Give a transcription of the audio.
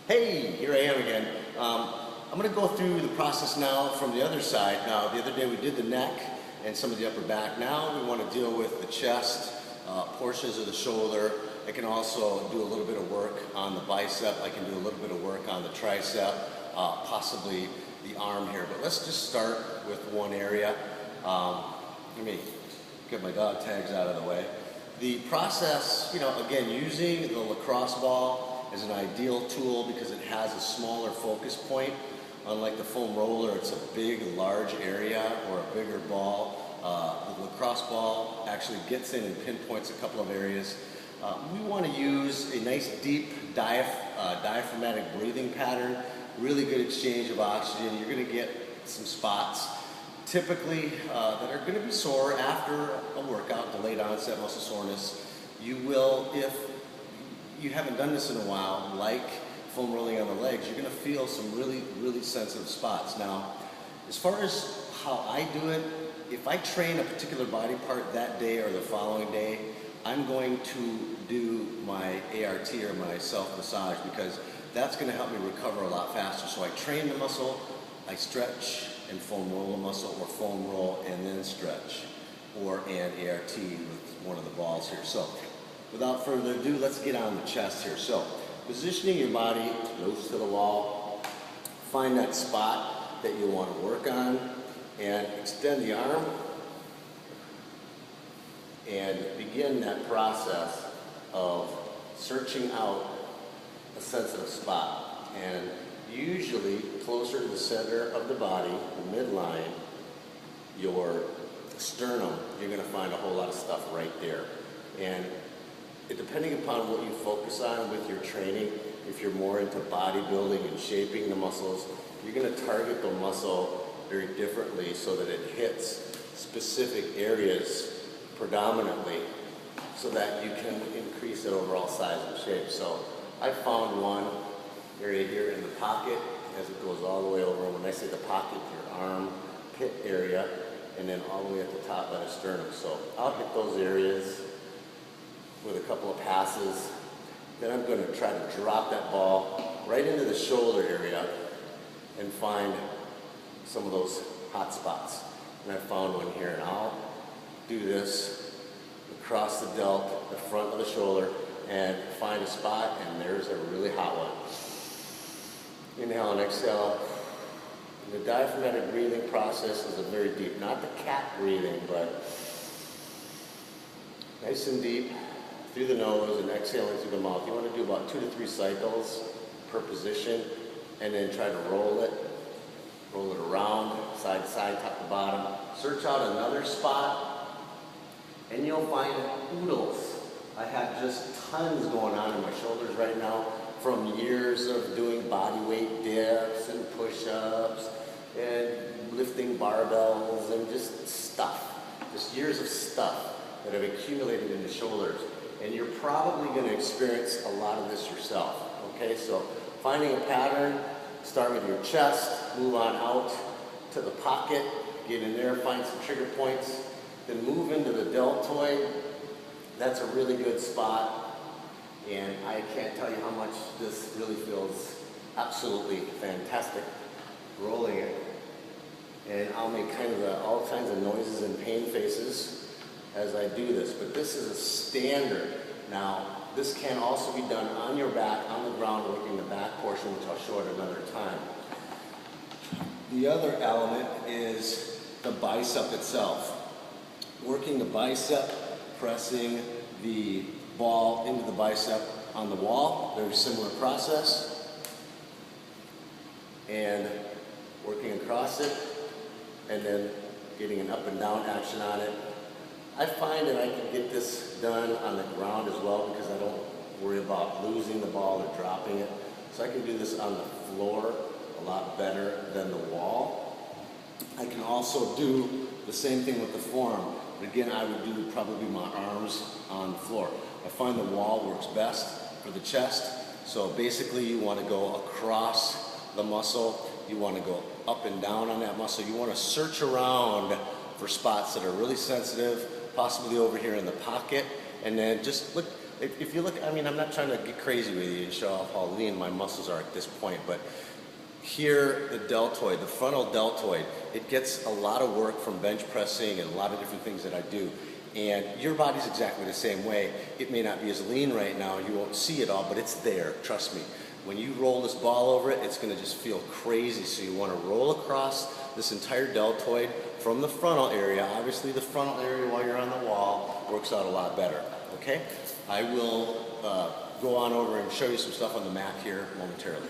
Hey, here I am again. I'm going to go through the process now from the other side. Now, the other day we did the neck and some of the upper back. Now we want to deal with the chest, portions of the shoulder. I can also do a little bit of work on the bicep. I can do a little bit of work on the tricep, possibly the arm here. But let's just start with one area. Let me get my dog tags out of the way. The process, again, using the lacrosse ball is an ideal tool because it has a smaller focus point. Unlike the foam roller, it's a big, large area or a bigger ball. The lacrosse ball actually gets in and pinpoints a couple of areas. We want to use a nice deep diaphragmatic breathing pattern, really good exchange of oxygen. You're going to get some spots typically that are going to be sore after a workout, delayed onset muscle soreness. You will, if you haven't done this in a while, like foam rolling on the legs, you're going to feel some really, really sensitive spots. Now, as far as how I do it, if I train a particular body part that day or the following day, I'm going to do my ART or my self-massage because that's going to help me recover a lot faster. So I train the muscle, I stretch and foam roll the muscle, or foam roll and then stretch, or and ART with one of the balls here. So without further ado, let's get on the chest here. So positioning your body close to the wall, find that spot that you want to work on, and extend the arm and begin that process of searching out a sensitive spot. And usually closer to the center of the body, the midline, your sternum, you're going to find a whole lot of stuff right there. And depending upon what you focus on with your training, if you're more into bodybuilding and shaping the muscles, you're going to target the muscle very differently so that it hits specific areas predominantly so that you can increase the overall size and shape. So I found one area here in the pocket as it goes all the way over. When I say the pocket, your arm pit area, and then all the way at the top by the sternum. So I'll hit those areas with a couple of passes. Then I'm going to try to drop that ball right into the shoulder area and find some of those hot spots. And I found one here, and I'll do this across the delt, the front of the shoulder, and find a spot, and there's a really hot one. Inhale and exhale. And the diaphragmatic breathing process is a very deep, not the cat breathing, but nice and deep through the nose and exhaling through the mouth. You want to do about 2 to 3 cycles per position, and then try to roll it around, side to side, top to bottom. Search out another spot, and you'll find oodles. I have just tons going on in my shoulders right now from years of doing body weight dips and push-ups and lifting barbells and just stuff. Just years of stuff that have accumulated in the shoulders. And you're probably going to experience a lot of this yourself. Okay, so finding a pattern, start with your chest, move on out to the pocket, get in there, find some trigger points, then move into the deltoid. That's a really good spot, and I can't tell you how much this really feels absolutely fantastic rolling it. And I'll make all kinds of noises and pain faces as I do this, but this is a standard. Now, this can also be done on your back, on the ground, working the back portion, which I'll show at another time. The other element is the bicep itself. Working the bicep, pressing the ball into the bicep on the wall, very similar process. And working across it, and then getting an up and down action on it. I find that I can get this done on the ground as well because I don't worry about losing the ball or dropping it. So I can do this on the floor a lot better than the wall. I can also do the same thing with the forearm. But again, I would do probably my arms on the floor. I find the wall works best for the chest. So basically you want to go across the muscle. You want to go up and down on that muscle. You want to search around for spots that are really sensitive, possibly over here in the pocket, and then just if you look, I mean, I'm not trying to get crazy with you and show off how lean my muscles are at this point, but here, the deltoid, the frontal deltoid, it gets a lot of work from bench pressing and a lot of different things that I do. And your body's exactly the same way. It may not be as lean right now, you won't see it all, but it's there, trust me. When you roll this ball over it, it's gonna just feel crazy. So you wanna roll across this entire deltoid from the frontal area. Obviously the frontal area while you're on the wall works out a lot better, okay? I will go on over and show you some stuff on the mat here momentarily.